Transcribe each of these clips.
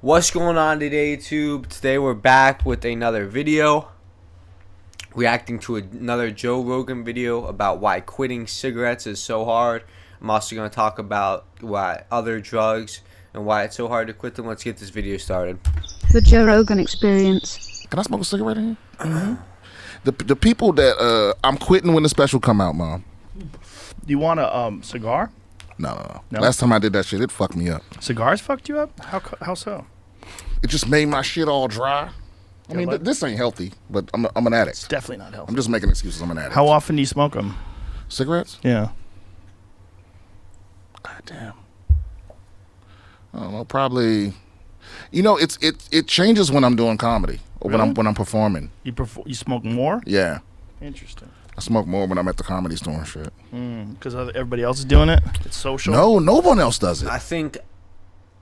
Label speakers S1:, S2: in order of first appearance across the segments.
S1: What's going on today, YouTube? Today we're back with another video reacting to another Joe Rogan video about why quitting cigarettes is so hard. I'm also going to talk about why other drugs and why it's so hard to quit them. Let's get this video started.
S2: The Joe Rogan Experience.
S3: Can I smoke a cigarette in here? Mm-hmm. The people that I'm quitting when the special come out, Mom.
S4: You want a cigar?
S3: No.
S4: No?
S3: Last time I did that shit, it fucked me up.
S4: Cigars fucked you up? How so?
S3: It just made my shit all dry. I mean, this ain't healthy, but I'm an addict.
S4: It's definitely not healthy.
S3: I'm just making excuses. I'm an addict.
S4: How often do you smoke them?
S3: Cigarettes?
S4: Yeah.
S3: God damn. I don't know. Probably. You know, it changes when I'm doing comedy or
S4: Really?
S3: when I'm performing.
S4: You smoke more?
S3: Yeah.
S4: Interesting.
S3: I smoke more when I'm at the comedy store and shit.
S4: Because everybody else is doing it? It's social?
S3: No one else does it.
S1: I think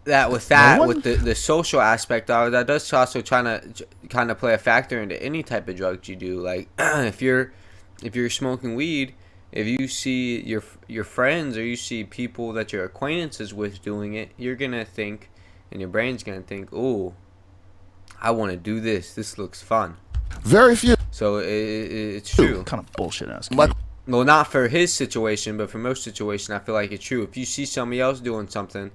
S1: that with the social aspect of it, that does also kind of play a factor into any type of drugs you do. Like if you're smoking weed, if you see your friends or you see people that you're acquaintances with doing it, you're gonna think, and your brain's gonna think, "Ooh, I want to do this. This looks fun."
S3: Very few.
S1: So it's true.
S4: What kind of bullshit asking?
S3: Like,
S1: Well, not for his situation, but for most situations, I feel like it's true. If you see somebody else doing something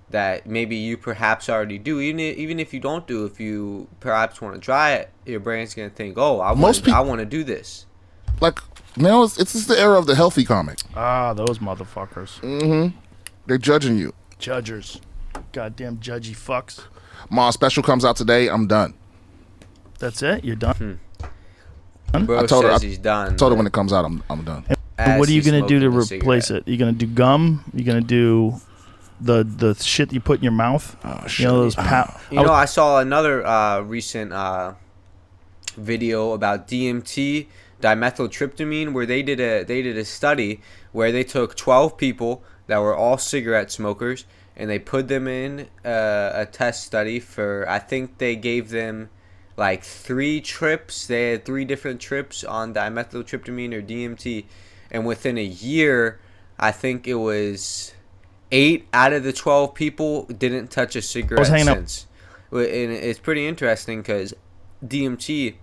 S1: that maybe you perhaps already do, even if you don't do, if you perhaps want to try it, your brain's gonna think, "Oh, I want to do this."
S3: like now, it's just the era of the healthy comic.
S4: Ah, those motherfuckers.
S3: Mm-hmm. They're judging you.
S4: Judgers. Goddamn judgy fucks.
S3: Ma, special comes out today. I'm done.
S4: That's it? You're done?
S1: Bro
S3: I told her
S1: says he's done.
S3: I told her when it comes out, I'm done.
S4: And what are you
S1: As he's
S4: going to do to
S1: smoking a
S4: replace
S1: cigarette.
S4: it? You going to do gum? You going to do the shit you put in your mouth?
S3: Oh, shit.
S4: You know, those
S1: I saw another recent video about DMT, dimethyltryptamine, where they did a study where they took 12 people that were all cigarette smokers and they put them in a test study for, I think they gave them like 3 trips. They had 3 different trips on dimethyltryptamine or DMT, and within a year, I think it was 8 out of the 12 people didn't touch a cigarette since. And it's pretty interesting because DMT,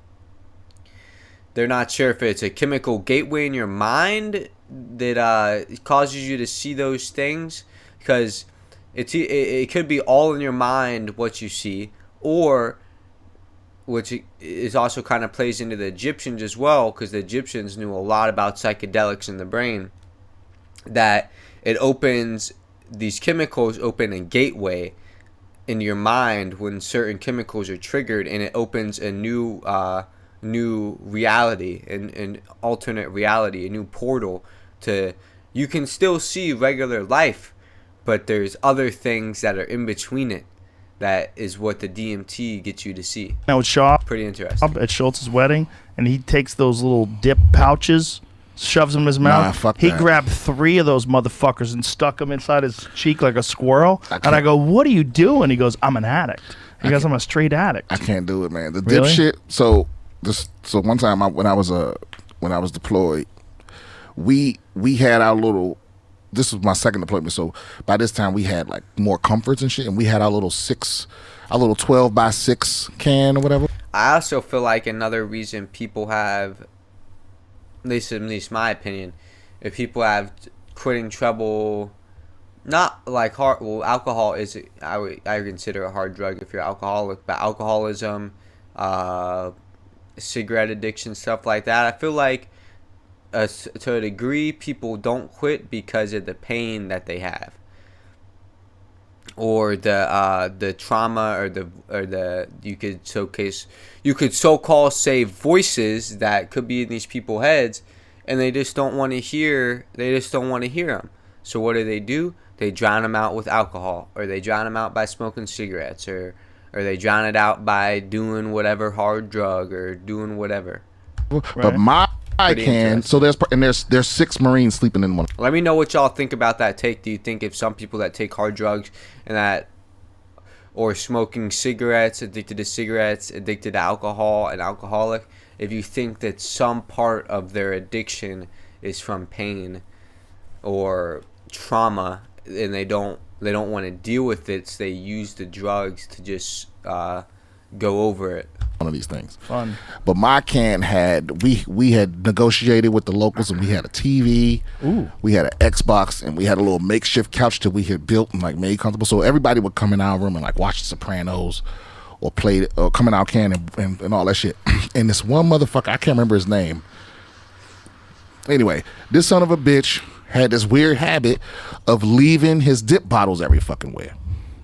S1: they're not sure if it's a chemical gateway in your mind that causes you to see those things, because it could be all in your mind what you see, or which is also kind of plays into the Egyptians as well, because the Egyptians knew a lot about psychedelics in the brain, that these chemicals open a gateway in your mind when certain chemicals are triggered, and it opens a new reality, an alternate reality, a new portal to, you can still see regular life, but there's other things that are in between it. That is what the DMT gets you to see.
S4: Now it's Shaw
S1: Pretty interesting.
S4: at Schultz's wedding, and he takes those little dip pouches, shoves them in his mouth.
S3: fuck
S4: He
S3: that.
S4: grabbed 3 of those motherfuckers and stuck them inside his cheek like a squirrel.
S3: I
S4: And I
S3: can't-
S4: go, "What are you doing?" He goes, "I'm an addict." He goes, "I'm a straight addict."
S3: I can't do it, man. The
S4: Really?
S3: dip shit. So one time when I was deployed, we had our little. This was my second deployment, so by this time we had like more comforts and shit, and we had our little 12x6 can or whatever.
S1: I also feel like another reason people have, at least my opinion, if people have quitting trouble, not like hard. Well, alcohol is, I consider a hard drug if you're alcoholic, but alcoholism, cigarette addiction, stuff like that. I feel like to a degree, people don't quit because of the pain that they have, or the trauma, or the you could so-called say voices that could be in these people's heads, and they just don't want to hear them. So what do? They drown them out with alcohol, or they drown them out by smoking cigarettes, or they drown it out by doing whatever hard drug or doing whatever.
S3: But my
S1: Pretty
S3: can. So there's 6 Marines sleeping in one.
S1: Let me know what y'all think about that take. Do you think if some people that take hard drugs and that, or smoking cigarettes, addicted to alcohol, and alcoholic, if you think that some part of their addiction is from pain or trauma, and they don't They don't want to deal with it, so they use the drugs to just go over it.
S3: One of these things.
S4: Fun.
S3: But my can had we had negotiated with the locals, and we had a TV.
S4: Ooh.
S3: We had an Xbox, and we had a little makeshift couch that we had built and like made comfortable. So everybody would come in our room and like watch The Sopranos, or play or come in our can and all that shit. And this one motherfucker, I can't remember his name. Anyway, this son of a bitch had this weird habit of leaving his dip bottles every fucking where,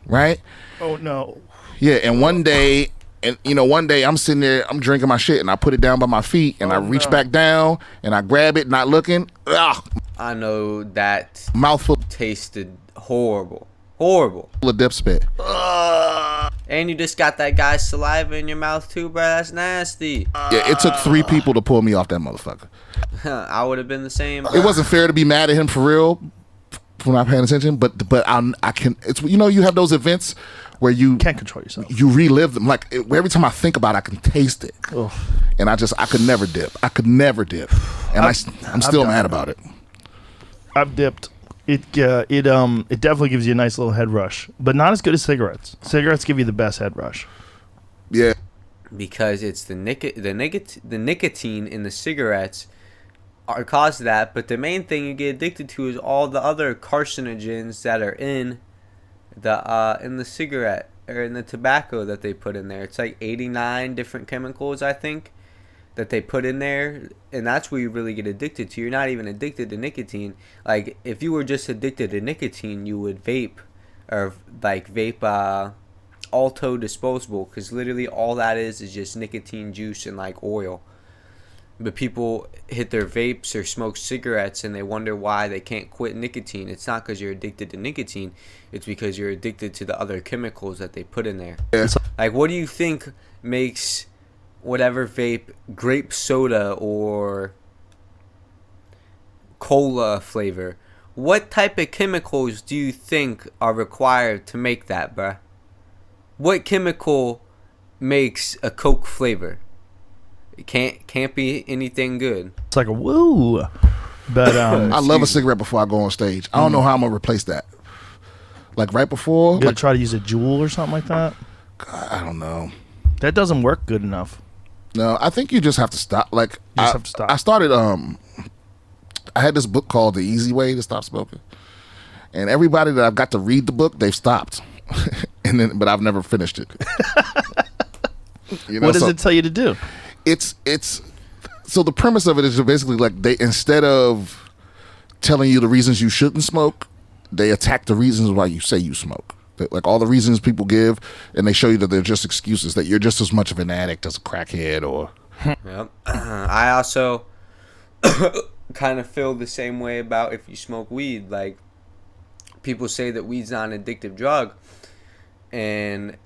S3: right?
S4: Oh no.
S3: Yeah, and one day I'm sitting there, I'm drinking my shit, and I put it down by my feet, and I reach back down, and I grab it, not looking. Ugh,
S1: I know that
S3: mouthful
S1: tasted horrible. Horrible.
S3: of dip spit.
S1: And you just got that guy's saliva in your mouth too, bro. That's nasty.
S3: Yeah, it took 3 people to pull me off that motherfucker.
S1: I would have been the same.
S3: It wasn't fair to be mad at him for real for not paying attention, but I can. It's you have those events where you
S4: Can't control yourself.
S3: you relive them. Like every time I think about it, I can taste it,
S4: Ugh.
S3: and I could never dip. I could never dip, and I'm still
S4: done
S3: mad
S4: it.
S3: about it.
S4: I've dipped. It definitely gives you a nice little head rush, but not as good as cigarettes. Cigarettes give you the best head rush.
S3: Yeah,
S1: Because it's the nicotine in the cigarettes are cause of that, but the main thing you get addicted to is all the other carcinogens that are in the cigarette or in the tobacco that they put in there. It's like 89 different chemicals, I think, that they put in there, and that's where you really get addicted to. You're not even addicted to nicotine. Like if you were just addicted to nicotine, you would vape Alto disposable, because literally all that is just nicotine juice and like oil. But people hit their vapes or smoke cigarettes and they wonder why they can't quit nicotine. It's not because you're addicted to nicotine. It's because you're addicted to the other chemicals that they put in there.
S3: yeah.
S1: Like, what do you think makes whatever vape grape soda or cola flavor? What type of chemicals do you think are required to make that, bruh? What chemical makes a Coke flavor? It can't be anything good.
S4: It's like a woo. But
S3: I love a cigarette before I go on stage. I don't know how I'm gonna replace that. Like right before,
S4: you gotta
S3: like,
S4: try to use a Juul or something like that.
S3: I don't know.
S4: That doesn't work good enough.
S3: No, I think you just have to stop. Like
S4: You just have to stop.
S3: I started. I had this book called The Easy Way to Stop Smoking, and everybody that I've got to read the book, they've stopped, but I've never finished it.
S4: What does it tell you to do?
S3: It's so the premise of it is basically like they, instead of telling you the reasons you shouldn't smoke, they attack the reasons why you say you smoke. Like all the reasons people give, and they show you that they're just excuses, that you're just as much of an addict as a crackhead or.
S1: Yep. I also kind of feel the same way about if you smoke weed. Like, people say that weed's not an addictive drug, and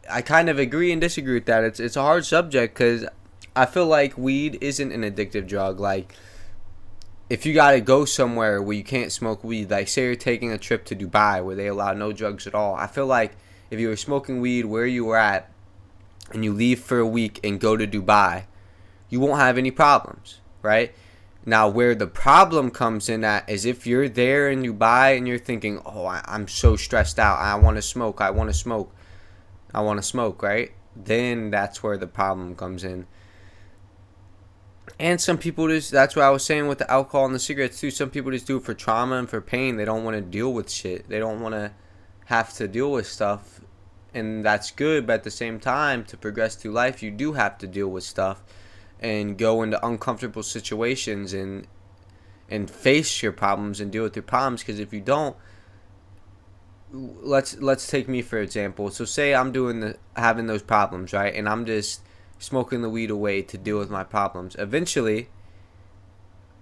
S1: I kind of agree and disagree with that. It's a hard subject because I feel like weed isn't an addictive drug. Like, if you gotta go somewhere where you can't smoke weed, like say you're taking a trip to Dubai where they allow no drugs at all, I feel like if you were smoking weed where you were at and you leave for a week and go to Dubai, you won't have any problems, right? Now, where the problem comes in at is if you're there in Dubai and you're thinking, oh, I'm so stressed out, I want to smoke, right? Then that's where the problem comes in. And some people just, that's what I was saying with the alcohol and the cigarettes too. Some people just do it for trauma and for pain. They don't want to deal with shit. They don't want to have to deal with stuff. And that's good, but at the same time, to progress through life, you do have to deal with stuff and go into uncomfortable situations and face your problems and deal with your problems. Because if you don't, let's take me for example. So say I'm having those problems, right? And I'm just smoking the weed away to deal with my problems. Eventually,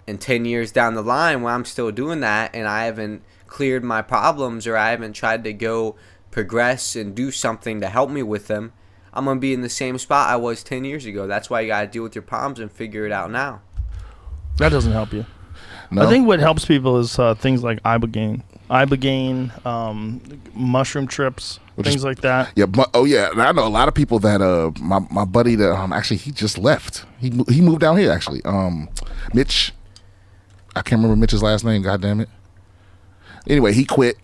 S1: in 10 years down the line, when I'm still doing that and I haven't cleared my problems or I haven't tried to go progress and do something to help me with them, I'm going to be in the same spot I was 10 years ago. That's why you got to deal with your problems and figure it out now.
S4: That doesn't help you.
S3: No?
S4: I think what helps people is things like ibogaine, mushroom trips, things like that.
S3: Yeah, and I know a lot of people that my buddy that actually he just left. He moved down here actually. Mitch, I can't remember Mitch's last name. God damn it. Anyway, he quit,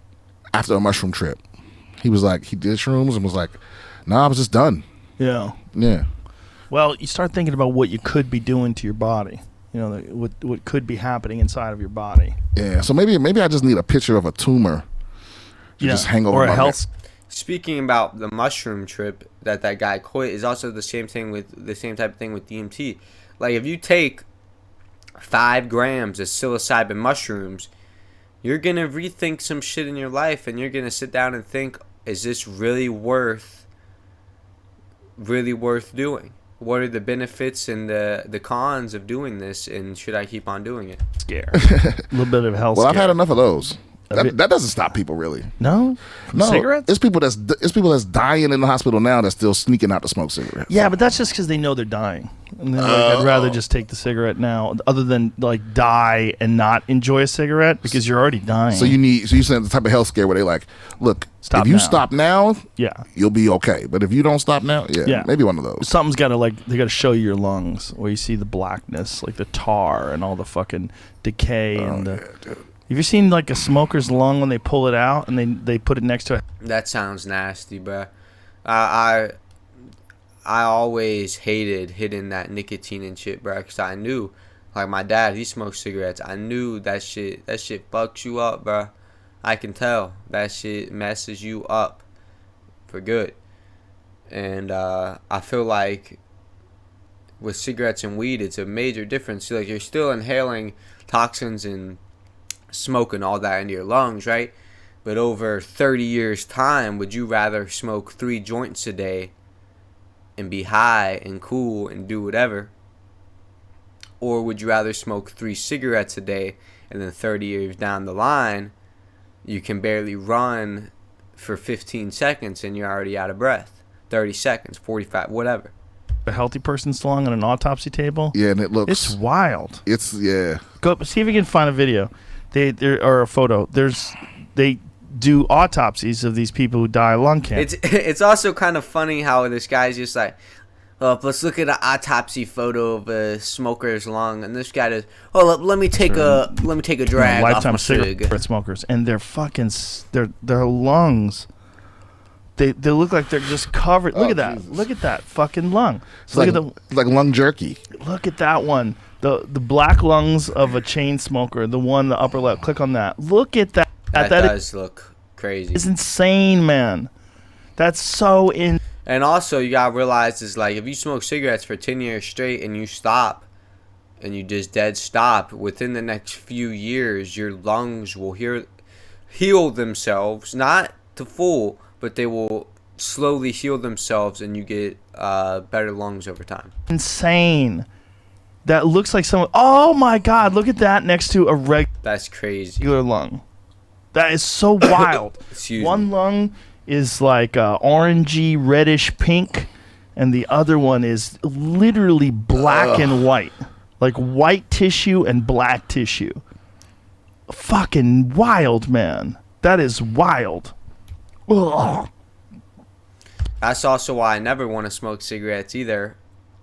S3: after a mushroom trip. He was like, he did shrooms and was like, nah, I was just done.
S4: Yeah.
S3: Yeah.
S4: Well, you start thinking about what you could be doing to your body. You know, what could be happening inside of your body.
S3: Yeah. So maybe I just need a picture of a tumor to just hang over
S4: or
S3: my
S4: a health.
S1: Speaking about the mushroom trip that guy quit is also the same thing with the same type of thing with DMT. Like if you take 5 grams of psilocybin mushrooms, you're gonna rethink some shit in your life, and you're gonna sit down and think, is this really worth doing? What are the benefits and the cons of doing this, and should I keep on doing it?
S4: Scare. A little bit of health.
S3: Well,
S4: scare.
S3: I've had enough of those. That doesn't stop people really.
S4: No? From cigarettes?
S3: It's people that's dying in the hospital now that's still sneaking out to smoke cigarettes.
S4: Yeah, but that's just because they know they're dying. And they're like, I'd rather just take the cigarette now, other than like die and not enjoy a cigarette because you're already dying.
S3: So you said the type of health scare where they like, look,
S4: Stop
S3: if you
S4: now.
S3: stop now,
S4: yeah,
S3: you'll be okay. But if you don't stop now,
S4: Yeah.
S3: maybe one of those.
S4: something's got to they got to show you your lungs, where you see the blackness, like the tar and all the fucking decay and the.
S3: Dude.
S4: Have you seen like a smoker's lung when they pull it out and they put it next to it?
S1: That sounds nasty, bro. I always hated hitting that nicotine and shit, bro, because I knew, like my dad, he smoked cigarettes. I knew that shit fucks you up, bro. I can tell that shit messes you up for good. And I feel like with cigarettes and weed, it's a major difference. Like you're still inhaling toxins and smoke and all that into your lungs, right? But over 30 years time, would you rather smoke 3 joints a day and be high and cool and do whatever, or would you rather smoke 3 cigarettes a day and then 30 years down the line you can barely run for 15 seconds and you're already out of breath? 30 seconds, 45, whatever.
S4: A healthy person's lung on an autopsy table.
S3: Yeah, and it looks.
S4: It's wild.
S3: It's
S4: Go see if you can find a video. Or a photo. They do autopsies of these people who die of lung cancer.
S1: It's also kind of funny how this guy's just like, oh, let's look at an autopsy photo of a smoker's lung, and this guy does. Oh, let me take a drag off
S4: Lifetime
S1: my
S4: cigarette
S1: cig.
S4: smokers, and their their lungs. They look like they're just covered. Look at that.
S3: Jesus.
S4: Look at that fucking lung.
S3: it's like lung jerky.
S4: Look at that one. The black lungs of a chain smoker. The one in the upper left. Click on that. Look at that.
S1: That does look crazy.
S4: It's insane, man. That's so in.
S1: And also, you gotta realize is like if you smoke cigarettes for 10 years straight and you stop, and you just dead stop, within the next few years, your lungs will heal themselves, not to full, but they will slowly heal themselves, and you get better lungs over time.
S4: Insane. That looks like someone. Oh my God! Look at that next to a
S1: That's crazy.
S4: regular lung. That is so wild.
S1: Excuse
S4: One
S1: me.
S4: lung is like orangey, reddish pink, and the other one is literally black and white, like white tissue and black tissue. Fucking wild, man. That is wild. Ugh.
S1: That's also why I never want to smoke cigarettes either,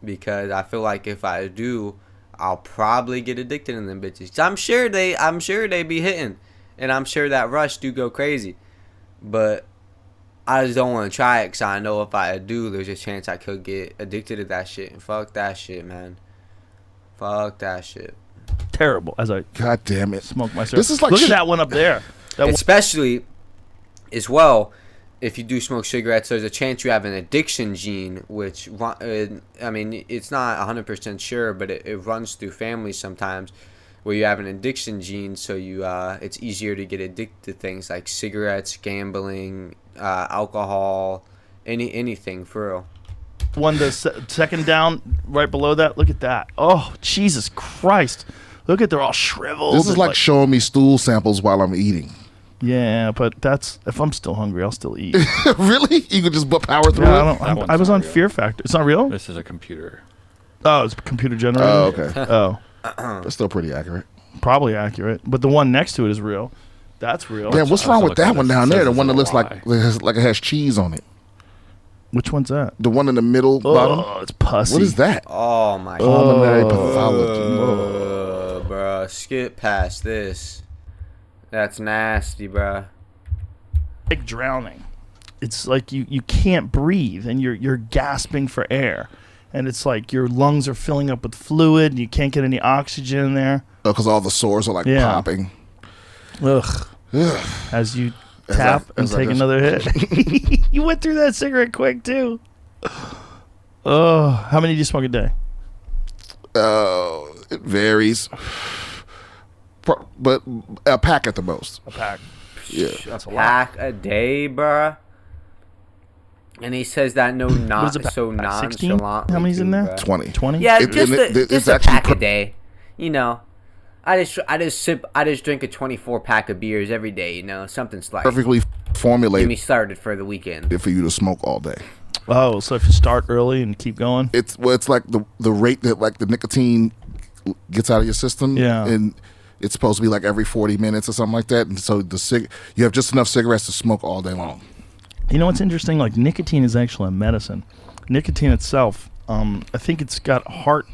S1: because I feel like if I do, I'll probably get addicted to them bitches. 'Cause I'm sure they be hitting, and I'm sure that rush do go crazy, but I just don't want to try it because I know if I do, there's a chance I could get addicted to that shit. And fuck that shit, man. Fuck that shit.
S4: Terrible. As I
S3: God damn it!
S4: smoke my cigarette.
S3: This is like
S4: Look at
S3: shit-
S4: that one up there. That one.
S1: Especially, as well, if you do smoke cigarettes, there's a chance you have an addiction gene, which, I mean, it's not 100% sure, but it runs through families sometimes, where you have an addiction gene, so it's easier to get addicted to things like cigarettes, gambling, alcohol, anything, for real.
S4: One the second down right below that. Look at that. Oh, Jesus Christ. Look at they're all shriveled.
S3: This is
S4: and
S3: like showing me stool samples while I'm eating.
S4: yeah, but that's if I'm still hungry, I'll still eat.
S3: Really? You could just power through
S4: Yeah,
S3: it?
S5: That one's
S4: I was
S5: not
S4: on
S5: real.
S4: Fear Factor. It's not real?
S5: This is a computer.
S4: Oh, it's computer generated?
S3: Oh, okay.
S4: Oh,
S3: That's still pretty accurate.
S4: probably accurate. But the one next to it is real. That's real.
S3: Damn, what's
S5: I
S3: wrong
S5: was
S3: with that
S5: looking
S3: one
S5: at
S3: down
S5: it.
S3: there?
S5: Says
S3: The
S5: it's
S3: one that
S5: a
S3: looks
S5: lie.
S3: like it has cheese on it.
S4: Which one's that?
S3: The one in the middle bottom.
S4: Oh, it's pussy.
S3: What is that?
S1: Oh, my
S3: Pulmonary
S1: God.
S3: pathology.
S1: Bruh, skip past this. That's nasty, bruh.
S4: like drowning. It's like you can't breathe and you're gasping for air. And it's like your lungs are filling up with fluid and you can't get any oxygen in there.
S3: Because all the sores are like popping.
S4: Ugh. As you tap and take another hit. You went through that cigarette quick too. Oh, how many do you smoke a day?
S3: It varies. But a pack at the most.
S4: A pack.
S3: Yeah.
S4: That's a lot.
S1: Pack a day, bruh. And he says that
S4: What is it,
S1: so
S4: pack? 16?
S1: nonchalant.
S4: How many's in there?
S3: 20.
S4: 20?
S1: Yeah,
S3: It-
S1: just
S3: it-
S1: a,
S3: it's
S1: just a
S3: actually
S1: pack a day. You know, I just drink a 24 pack of beers every day. You know, something's like
S3: Perfectly
S1: get me
S3: formulated
S1: started for the weekend.
S3: for you to smoke all day.
S4: Oh, so if you start early and keep going?
S3: It's like the rate that like the nicotine gets out of your system.
S4: Yeah.
S3: And it's supposed to be like every 40 minutes or something like that. And so you have just enough cigarettes to smoke all day long.
S4: You know what's interesting? Like nicotine is actually a medicine. Nicotine itself, I think it's got heart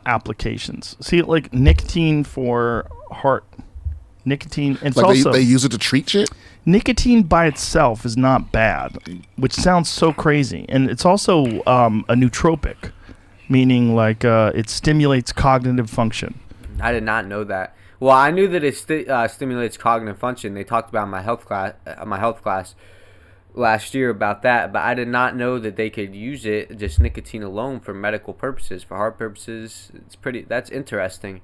S4: applications. See, like nicotine for heart. Nicotine. It's
S3: Like
S4: also
S3: they use it to treat shit.
S4: nicotine by itself is not bad, which sounds so crazy. And it's also a nootropic, meaning like it stimulates cognitive function.
S1: I did not know that. Well, I knew that it stimulates cognitive function. They talked about in my health class last year about that, but I did not know that they could use it, just nicotine alone, for medical purposes, for heart purposes. That's interesting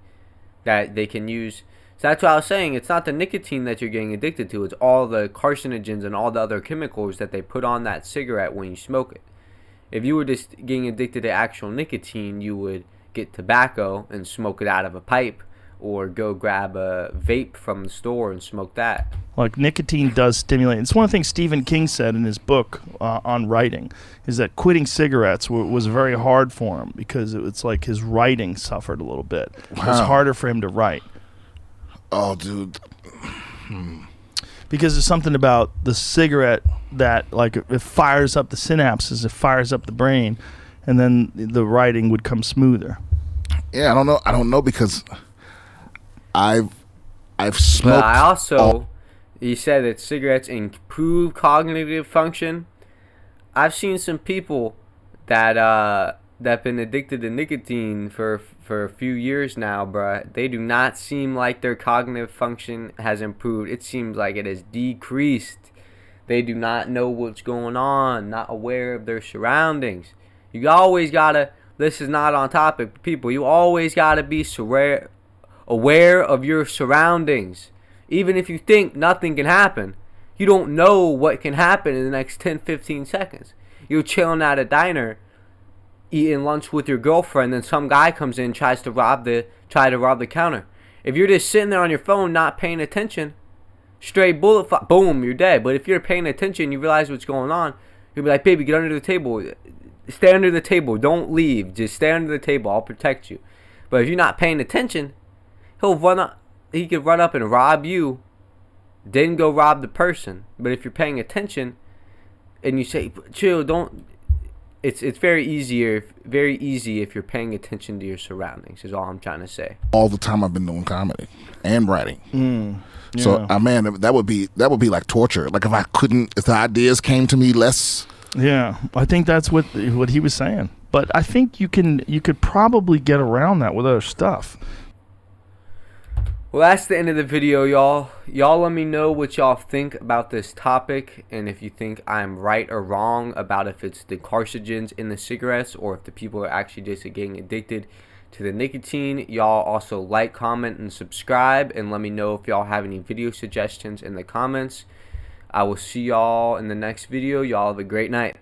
S1: that they can use. So that's what I was saying. It's not the nicotine that you're getting addicted to. It's all the carcinogens and all the other chemicals that they put on that cigarette when you smoke it. If you were just getting addicted to actual nicotine, you would get tobacco and smoke it out of a pipe, or go grab a vape from the store and smoke that.
S4: Like nicotine does stimulate. It's one of the things Stephen King said in his book on writing, is that quitting cigarettes was very hard for him because it's like his writing suffered a little bit. It was
S3: Wow.
S4: harder for him to write
S3: Oh, dude.
S4: because there's something about the cigarette that like it fires up the synapses, it fires up the brain, and then the writing would come smoother.
S3: Yeah, I don't know because I've smoked.
S1: But I also, he said that cigarettes improve cognitive function. I've seen some people that that been addicted to nicotine for a few years now, bruh. They do not seem like their cognitive function has improved. It seems like it has decreased. They do not know what's going on, not aware of their surroundings. You always gotta, this is not on topic, people, you always gotta be aware of your surroundings. Even if you think nothing can happen, you don't know what can happen in the next 10-15 seconds. You're chilling at a diner, eating lunch with your girlfriend, then some guy comes in, try to rob the counter. If you're just sitting there on your phone not paying attention, straight bullet, boom, you're dead. But if you're paying attention, you realize what's going on, you'll be like, baby, get under the table. Stay under the table. Don't leave. Just stay under the table. I'll protect you. But if you're not paying attention, he could run up and rob you, then go rob the person. But if you're paying attention and you say, chill, don't, it's very easy if you're paying attention to your surroundings, is all I'm trying to say.
S3: All the time I've been doing comedy and writing.
S4: Yeah.
S3: So, man, that would be like torture. Like if the ideas came to me less.
S4: Yeah, I think that's what he was saying. But I think you could probably get around that with other stuff.
S1: Well, that's the end of the video, y'all. Y'all let me know what y'all think about this topic, and if you think I'm right or wrong about if it's the carcinogens in the cigarettes or if the people are actually just getting addicted to the nicotine. Y'all also like, comment, and subscribe, and let me know if y'all have any video suggestions in the comments. I will see y'all in the next video. Y'all have a great night.